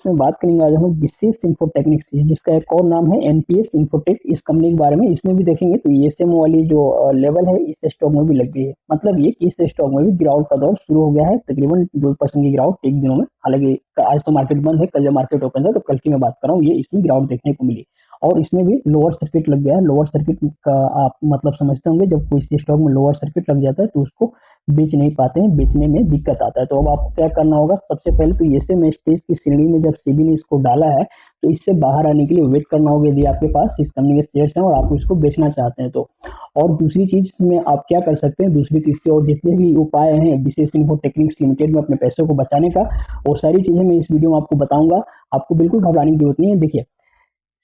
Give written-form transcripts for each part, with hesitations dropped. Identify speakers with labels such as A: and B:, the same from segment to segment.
A: इसमें बात करेंगे आज हम विशेष इन्फोटेक्निक्स की, जिसका एक और नाम है एनपीएस इन्फोटेक। इस कंपनी के बारे में इसमें भी देखेंगे तो ईएसएम वाली जो लेवल है इस स्टॉक में भी लग गई है। मतलब ये कि इस स्टॉक में भी गिरावट का दौर शुरू हो गया है, तकरीबन 2% की गिरावट एक दिनों में। हालांकि आज तो मार्केट बंद है, कल जब मार्केट ओपन था तो कल की मैं बात कर रहा हूँ, ये इसमें गिरावट देखने को मिली। और इसमें भी लोअर सर्किट लग गया है। लोअर सर्किट का आप मतलब समझते होंगे, जब कोई स्टॉक में लोअर सर्किट लग जाता है तो उसको बेच नहीं पाते हैं, बेचने में दिक्कत आता है। तो अब आपको क्या करना होगा, सबसे पहले तो ऐसे में स्टेज की श्रेणी में जब सेबी ने इसको डाला है तो इससे बाहर आने के लिए वेट करना होगा, यदि आपके पास इस कंपनी के शेयर्स हैं और आप इसको बेचना चाहते हैं तो। और दूसरी चीज में आप क्या कर सकते हैं, दूसरी तीसरी और जितने भी उपाय हैं विशेष इन्फो टेक्निक्स लिमिटेड में अपने पैसों को बचाने का, वो सारी चीजें मैं इस वीडियो में आपको बताऊंगा। आपको बिल्कुल घबराने की जरूरत नहीं है। देखिए,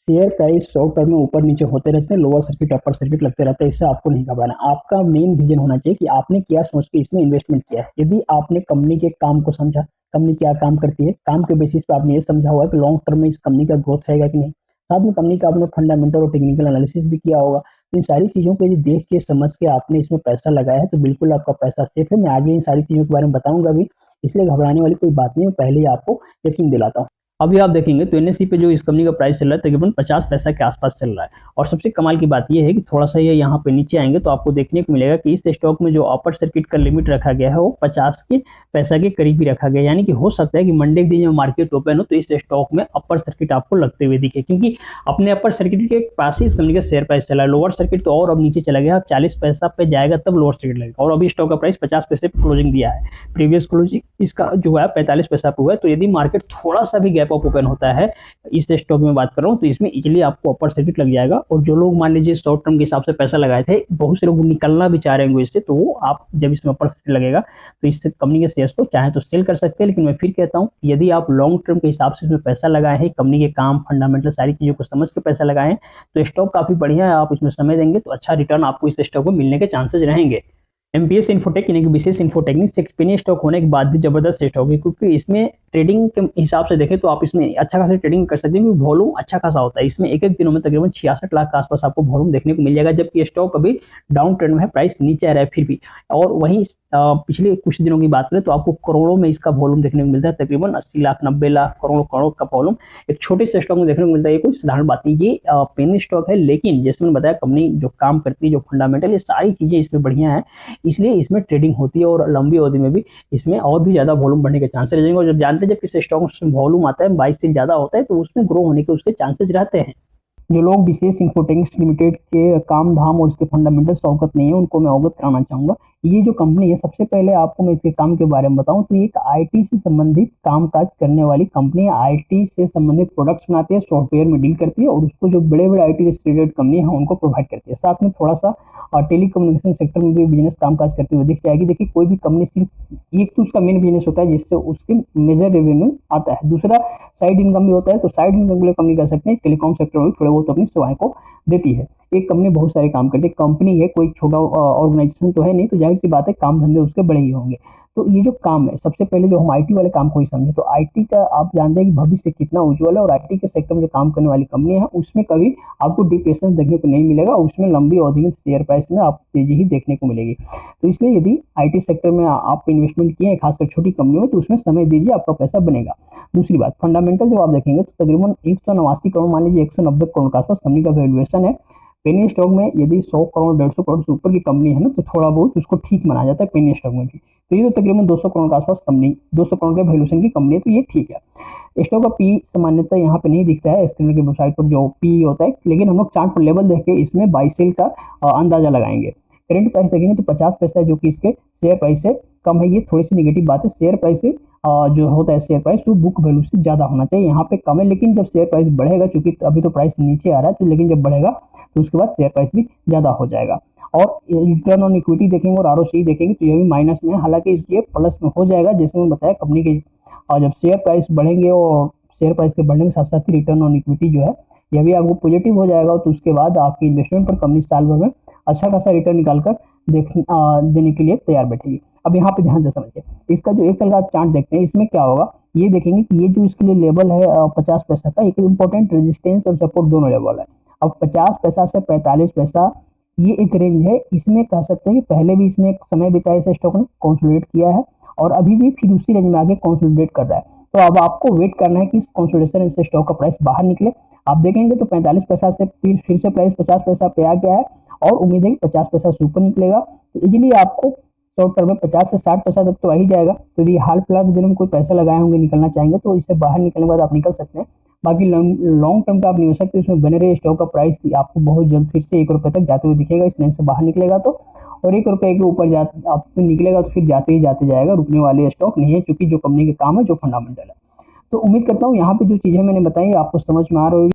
A: शेयर प्राइस शॉर्ट टर्म में ऊपर नीचे होते रहते हैं, लोअर सर्किट अपर सर्किट लगते रहते हैं, इससे आपको नहीं घबराना। आपका मेन विजन होना चाहिए कि आपने क्या सोच के इसमें इन्वेस्टमेंट किया है। यदि आपने कंपनी के काम को समझा, कंपनी क्या काम करती है, काम के बेसिस पे आपने ये समझा हुआ कि लॉन्ग टर्म में इस कंपनी का ग्रोथ रहेगा कि नहीं, साथ में कंपनी का आपने फंडामेंटल और टेक्निकल एनालिसिस भी किया होगा, तो इन सारी चीजों को यदि देख के समझ के आपने इसमें पैसा लगाया है तो बिल्कुल आपका पैसा सेफ है। मैं आगे इन सारी चीजों के बारे में बताऊंगा भी, इसलिए घबराने वाली कोई बात नहीं है, पहले ही आपको यकीन दिलाता हूँ। अभी आप देखेंगे तो एनएससी पे जो इस कंपनी का प्राइस चल रहा है तकरीबन 50 पैसा के आसपास चल रहा है। और सबसे कमाल की बात यह है कि थोड़ा सा ये यहाँ पे नीचे आएंगे तो आपको देखने को मिलेगा कि इस स्टॉक में जो अपर सर्किट का लिमिट रखा गया है वो 50 के पैसा के करीब ही रखा गया है। यानी कि हो सकता है कि मंडे के दिन जब मार्केट ओपन हो तो इस स्टॉक में अपर सर्किट आपको लगते हुए दिखे, क्योंकि अपने अपर सर्किट के पास ही इस कंपनी का शेयर प्राइस चला है। लोअर सर्किट तो और अब नीचे चला गया, 40 पैसा पे जाएगा तब लोअर सर्किट लगेगा। और अभी स्टॉक का प्राइस 50 पैसे पे क्लोजिंग दिया है, प्रीवियस क्लोजिंग इसका जो है 45 पैसा पे हुआ है। तो यदि मार्केट थोड़ा सा भी गैप अप ओपन होता है, इस स्टॉक में बात कर रहा हूं, तो इसमें इजीली आपको अपर सर्किट लग जाएगा। और जो लोग मान लीजिए शॉर्ट टर्म के हिसाब से पैसा लगाए थे, बहुत से लोग निकलना भी चाह रहे होंगे इससे, तो वो आप जब इसमें अपर सर्किट लगेगा तो इससे कंपनी के शेयर्स को चाहे तो सेल कर सकते हैं। लेकिन मैं फिर कहता हूं, यदि आप लॉन्ग टर्म के हिसाब से इसमें पैसा लगाए हैं, कंपनी के काम फंडामेंटल सारी चीजों को समझ के पैसा लगाए हैं, तो स्टॉक काफी बढ़िया है। आप इसमें समय देंगे तो अच्छा रिटर्न आपको इस स्टॉक में मिलने के चांसेस रहेंगे। एमपीएस इन्फोटेक यानी कि विशेष इन्फोटेक्निक्स एक पेनी स्टॉक होने के बाद भी जबरदस्त स्टॉक है, क्योंकि इसमें ट्रेडिंग के हिसाब से देखें तो आप इसमें अच्छा खासा ट्रेडिंग कर सकते हैं, क्योंकि वॉल्यूम अच्छा खासा होता है। इसमें एक एक दिनों में तकरीबन 66 लाख के आसपास आपको वॉल्यूम देखने को मिल जाएगा, जबकि स्टॉक अभी डाउन ट्रेंड में है, प्राइस नीचे आ रहा है फिर भी। और वहीं पिछले कुछ दिनों की बात करें तो आपको करोड़ों में इसका वॉल्यूम देखने को मिलता है, तकरीबन 80 लाख 90 लाख करोड़ करोड़ का वॉल्यूम एक छोटे से स्टॉक में देखने को मिलता है। ये कोई साधारण बात नहीं, ये पेनी स्टॉक है। लेकिन जैसे मैंने बताया, कंपनी जो काम करती है, जो फंडामेंटल, ये सारी चीजें इसमें बढ़िया है, इसलिए इसमें ट्रेडिंग होती है। और लंबी अवधि में भी इसमें और भी ज्यादा वॉल्यूम बढ़ने के चांसेस रहेंगे। और जब जानते हैं जब किसी स्टॉक में वॉल्यूम आता है 22 से ज्यादा होता है तो उसमें ग्रो होने के उसके चांसेस रहते हैं। जो लोग विशेष इन्फोटेक्निक्स लिमिटेड के काम धाम और इसके फंडामेंटल्स अवगत नहीं है, उनको मैं अवगत कराना चाहूंगा। ये जो कंपनी है, सबसे पहले आपको मैं इसके काम के बारे में बताऊं तो ये एक आईटी से संबंधित कामकाज करने वाली कंपनी है। आईटी से संबंधित प्रोडक्ट्स बनाती है, सॉफ्टवेयर में डील करती है और उसको जो बड़े बड़े आईटी रिलेटेड कंपनी है उनको प्रोवाइड करती है। साथ में थोड़ा सा टेलीकम्युनिकेशन सेक्टर में भी बिजनेस कामकाज करते हुए दिख जाएगी। देखिए, कोई भी कंपनी सिर्फ एक तो उसका मेन बिजनेस होता है जिससे उसके मेजर रेवेन्यू आता है, दूसरा साइड इनकम भी होता है। तो साइड इनकम के लिए कंपनी कर सकते हैं, टेलीकॉम सेक्टर में थोड़े बहुत अपनी सेवाएं को देती है। एक कंपनी बहुत सारे काम करती है, कंपनी है, कोई छोटा ऑर्गेनाइजेशन तो है नहीं, तो जाहिर सी बात है काम धंधे उसके बड़े ही होंगे। तो ये जो काम है, सबसे पहले जो हम आईटी वाले काम को ही समझे, तो आईटी का आप जानते हैं कि भविष्य कितना उज्ज्वल है। और आईटी के सेक्टर में जो काम करने वाली कंपनी है उसमें कभी आपको डिप्रेशन देखने को नहीं मिलेगा, उसमें लंबी अवधि में शेयर प्राइस में आप तेजी ही देखने को मिलेगी। तो इसलिए यदि आईटी सेक्टर में आप इन्वेस्टमेंट किए हैं, खासकर छोटी कंपनियों में, तो उसमें समय दीजिए, आपका पैसा बनेगा। दूसरी बात, फंडामेंटल जो आप देखेंगे तो तकरीबन 189 करोड़, मान लीजिए 190 करोड़ के आसपास कंपनी का वैल्यूएशन है। पेनी स्टॉक में यदि 100 करोड़ 150 करोड़ से ऊपर की कंपनी है ना, तो थोड़ा बहुत उसको ठीक माना जाता है पेनी स्टॉक में भी। तो ये तो तकरीबन 200 करोड़ के आसपास कंपनी, 200 करोड़ के वैल्यूएशन की कंपनी है, तो ये ठीक है। स्टॉक का पी सामान्यतः यहाँ पे नहीं दिखता है स्क्रीन की वेबसाइट पर जो पी होता है, लेकिन हम लोग चार्ट पर लेवल देख के इसमें बाई सेल का अंदाजा लगाएंगे। करंट प्राइस देखेंगे तो 50 पैसा, जो कि इसके शेयर प्राइस से कम है। ये थोड़ी सी निगेटिव बात है। शेयर प्राइस से जो होता है शेयर प्राइस, वो बुक वैल्यू से ज्यादा होना चाहिए, यहाँ पे कम है। लेकिन जब शेयर प्राइस बढ़ेगा, चूंकि अभी तो प्राइस नीचे आ रहा है, तो लेकिन जब बढ़ेगा तो उसके बाद शेयर प्राइस भी ज्यादा हो जाएगा। और रिटर्न ऑन इक्विटी देखेंगे और आरओसी देखेंगे तो ये भी माइनस में है, हालांकि ये प्लस में हो जाएगा। जैसे मैंने बताया, कंपनी के जब शेयर प्राइस बढ़ेंगे और शेयर प्राइस के बढ़ने के साथ साथ रिटर्न ऑन इक्विटी जो है यह भी आपको पॉजिटिव हो जाएगा, तो उसके बाद आपकी इन्वेस्टमेंट पर कंपनी साल भर में अच्छा खासा रिटर्न निकालकर देने के लिए तैयार बैठेगी। अब यहाँ पे ध्यान से समझिए, इसका जो एक साल का चार्ट देखते हैं, इसमें क्या होगा, ये देखेंगे कि ये जो इसके लिए लेवल है 50 पैसा का, एक इंपॉर्टेंट रेजिस्टेंस और सपोर्ट दोनों लेवल है। अब 50 पैसा से 45 पैसा ये एक रेंज है। इसमें कह सकते हैं कि पहले भी इसमें समय बिताया इस स्टॉक ने, कंसोलिडेट किया है और अभी भी फिर उसी रेंज में आगे कंसोलिडेट कर रहा है। तो अब आपको वेट करना है कि इस कंसोलिडेशन से स्टॉक का प्राइस बाहर निकले। आप देखेंगे तो 45 पैसा से फिर से प्राइस 50 पैसा पे आ गया है और उम्मीद है कि 50 पैसा से ऊपर निकलेगा। तो इजीली आपको शॉर्ट टर्म में 50 से 60 पैसा तक तो आ ही जाएगा। तो यदि हाल फिलहाल के दिनों में कोई पैसा लगाए होंगे, निकलना चाहेंगे, तो इससे बाहर निकलने के बाद आप निकल सकते हैं। बाकी लॉन्ग टर्म का आप नहीं हो सकते, इसमें बने रहे। स्टॉक का प्राइस आपको बहुत जल्द फिर से 1 रुपये तक जाते हुए दिखेगा इस लाइन से बाहर निकलेगा तो, और 1 रुपये के ऊपर आप निकलेगा तो फिर जाते ही जाते जाएगा, रुकने वाले स्टॉक नहीं है, क्योंकि जो कंपनी के काम है, जो फंडामेंटल है। तो उम्मीद करता हूँ यहाँ पे जो चीज़ें मैंने बताई आपको समझ में आ रही होगी।